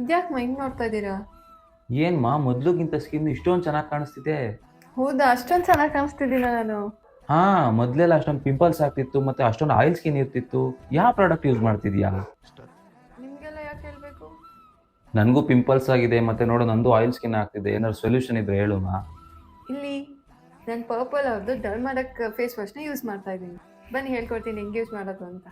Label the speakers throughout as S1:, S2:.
S1: ಇದ್ಯಾಕೆ ಮೈಂಡ್ ನೋಡ್ತಾ ಇದ್ದೀರಾ?
S2: ಏನ್ಮಾ ಮೊದ್ಲಿಗಿಂತ ಸ್ಕಿನ್ ಇಷ್ಟೊಂದು ಚೆನ್ನಾಗಿ ಕಾಣಿಸ್ತಿದೆ.
S1: ಹೌದಾ, ಅಷ್ಟೊಂದು ಚೆನ್ನಾಗಿ ಕಾಣಿಸ್ತಿದ್ದೀನ ನಾನು?
S2: ಹಾ, ಮೊದ್ಲೆಲ್ಲ ಅಷ್ಟೊಂದು ಪಿಂಪಲ್ಸ್ ಆಗ್ತಿತ್ತು, ಮತ್ತೆ ಅಷ್ಟೊಂದು ಆಯಿಲ್ ಸ್ಕಿನ್ ಇರ್ತಿತ್ತು. ಯಾವ ಪ್ರಾಡಕ್ಟ್ ಯೂಸ್ ಮಾಡ್ತಿದ್ಯಾ?
S1: ನಿಮ್ಗೆಲ್ಲ ಯಾಕೆ ಹೇಳ್ಬೇಕು?
S2: ನನಗೂ ಪಿಂಪಲ್ಸ್ ಆಗಿದೆ, ಮತ್ತೆ ನೋಡು ನಂದು ಆಯಿಲ್ ಸ್ಕಿನ್ ಆಗ್ತಿದೆ. ಏನಾದ್ರು ಸೊಲ್ಯೂಷನ್ ಇದ್ರೆ ಹೇಳುಮಾ.
S1: ಇಲ್ಲಿ ನಾನು ಪರ್ಪಲ್ ಅವ್ರದ್ದು ಡರ್ಮಾಡಕ್ ಫೇಸ್ ವಾಶ್ನ ಯೂಸ್ ಮಾಡ್ತಾ ಇದ್ದೀನಿ. ಬನ್ನಿ ಹೇಳ್ಕೊಡ್ತೀನಿ ಹೆಂಗೆ ಯೂಸ್ ಮಾಡೋದು ಅಂತ.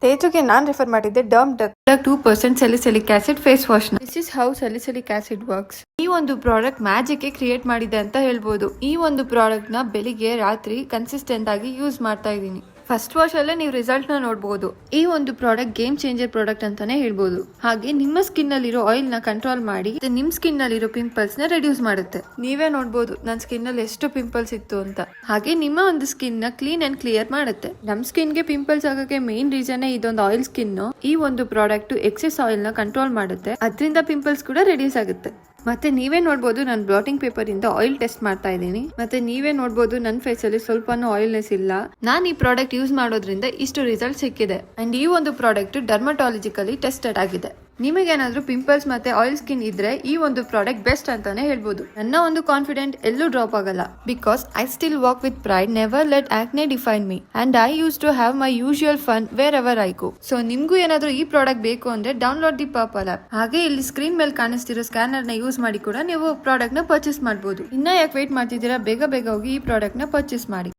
S1: ತೇಜುಗೆ ನಾನು ರೆಫರ್ ಮಾಡಿದ್ದೆ Dermdoc 2% salicylic acid face ವಾಶ್ನ. This is how salicylic acid works. ಈ ಒಂದು ಪ್ರಾಡಕ್ಟ್ ಮ್ಯಾಜಿಕ್ ಕ್ರಿಯೇಟ್ ಮಾಡಿದೆ ಅಂತ ಹೇಳ್ಬೋದು. ಈ ಒಂದು ಪ್ರಾಡಕ್ಟ್ ನ ಬೆಳಿಗ್ಗೆ ರಾತ್ರಿ ಕನ್ಸಿಸ್ಟೆಂಟ್ ಆಗಿ ಯೂಸ್ ಮಾಡ್ತಾ ಇದ್ದೀನಿ. ಫಸ್ಟ್ ವಾಶ್ ಅಲ್ಲೇ ನೀವು ರಿಸಲ್ಟ್ ನ ನೋಡಬಹುದು. ಈ ಒಂದು ಪ್ರಾಡಕ್ಟ್ ಗೇಮ್ ಚೇಂಜರ್ ಪ್ರಾಡಕ್ಟ್ ಅಂತಾನೆ ಹೇಳ್ಬೋದು. ಹಾಗೆ ನಿಮ್ಮ ಸ್ಕಿನ್ ಅಲ್ಲಿರೋ ಆಯಿಲ್ ನ ಕಂಟ್ರೋಲ್ ಮಾಡಿ ನಿಮ್ ಸ್ಕಿನ್ ಅಲ್ಲಿರೋ ಪಿಂಪಲ್ಸ್ ನ ರೆಡ್ಯೂಸ್ ಮಾಡುತ್ತೆ. ನೀವೇ ನೋಡಬಹುದು ನನ್ನ ಸ್ಕಿನ್ ಅಲ್ಲಿ ಎಷ್ಟು ಪಿಂಪಲ್ಸ್ ಇತ್ತು ಅಂತ. ಹಾಗೆ ನಿಮ್ಮ ಒಂದು ಸ್ಕಿನ್ ನ ಕ್ಲೀನ್ ಅಂಡ್ ಕ್ಲಿಯರ್ ಮಾಡುತ್ತೆ. ನಮ್ ಸ್ಕಿನ್ ಗೆ ಪಿಂಪಲ್ಸ್ ಆಗಕ್ಕೆ ಮೇನ್ ರೀಸನ್ ಇದೊಂದು ಆಯಿಲ್ ಸ್ಕಿನ್. ಈ ಒಂದು ಪ್ರಾಡಕ್ಟ್ ಎಕ್ಸೆಸ್ ಆಯಿಲ್ ನ ಕಂಟ್ರೋಲ್ ಮಾಡುತ್ತೆ. ಅದರಿಂದ ಪಿಂಪಲ್ಸ್ ಕೂಡ ರೆಡ್ಯೂಸ್ ಆಗುತ್ತೆ. ಮತ್ತೆ ನೀವೇ ನೋಡಬಹುದು ನಾನು ಬ್ಲಾಟಿಂಗ್ ಪೇಪರ್ ಇಂದ ಆಯಿಲ್ ಟೆಸ್ಟ್ ಮಾಡ್ತಾ ಇದ್ದೀನಿ. ಮತ್ತೆ ನೀವೇ ನೋಡಬಹುದು ನನ್ನ ಫೇಸ್ ಅಲ್ಲಿ ಸ್ವಲ್ಪನೂ ಆಯಿಲ್ನೆಸ್ ಇಲ್ಲ. ನಾನು ಈ ಪ್ರಾಡಕ್ಟ್ ಯೂಸ್ ಮಾಡೋದ್ರಿಂದ ಇಷ್ಟು ರಿಸಲ್ಟ್ ಸಿಕ್ಕಿದೆ. ಅಂಡ್ ಈ ಒಂದು ಪ್ರಾಡಕ್ಟ್ ಡರ್ಮಟಾಲಜಿಕಲಿ ಟೆಸ್ಟೆಡ್ ಆಗಿದೆ. ನಿಮಗೇನಾದ್ರೂ ಪಿಂಪಲ್ಸ್ ಮತ್ತೆ ಆಯಿಲ್ ಸ್ಕಿನ್ ಇದ್ರೆ ಈ ಒಂದು ಪ್ರಾಡಕ್ಟ್ ಬೆಸ್ಟ್ ಅಂತಾನೆ ಹೇಳ್ಬೋದು. ನನ್ನ ಒಂದು ಕಾನ್ಫಿಡೆಂಟ್ ಎಲ್ಲೂ ಡ್ರಾಪ್ ಆಗಲ್ಲ. Because I still walk with pride, never let acne define me, and I use to have my usual fun wherever I go. So ನಿಮ್ಗೂ ಏನಾದ್ರೂ ಈ ಪ್ರಾಡಕ್ಟ್ ಬೇಕು ಅಂದ್ರೆ ಡೌನ್ಲೋಡ್ ದಿ ಪರ್ಪಲ್ ಆಪ್. ಹಾಗೆ ಇಲ್ಲಿ screen ಮೇಲೆ ಕಾಣಿಸ್ತಿರೋ scanner ನ use ಮಾಡಿ ಕೂಡ ನೀವು ಪ್ರಾಡಕ್ಟ್ ನ ಪರ್ಚೇಸ್ ಮಾಡಬಹುದು. ಇನ್ನ ಯಾಕೆ ವೇಟ್ ಮಾಡ್ತಿದ್ದೀರಾ? ಬೇಗ ಬೇಗ ಹೋಗಿ ಈ ಪ್ರಾಡಕ್ಟ್ ನ ಪರ್ಚೇಸ್ ಮಾಡಿ.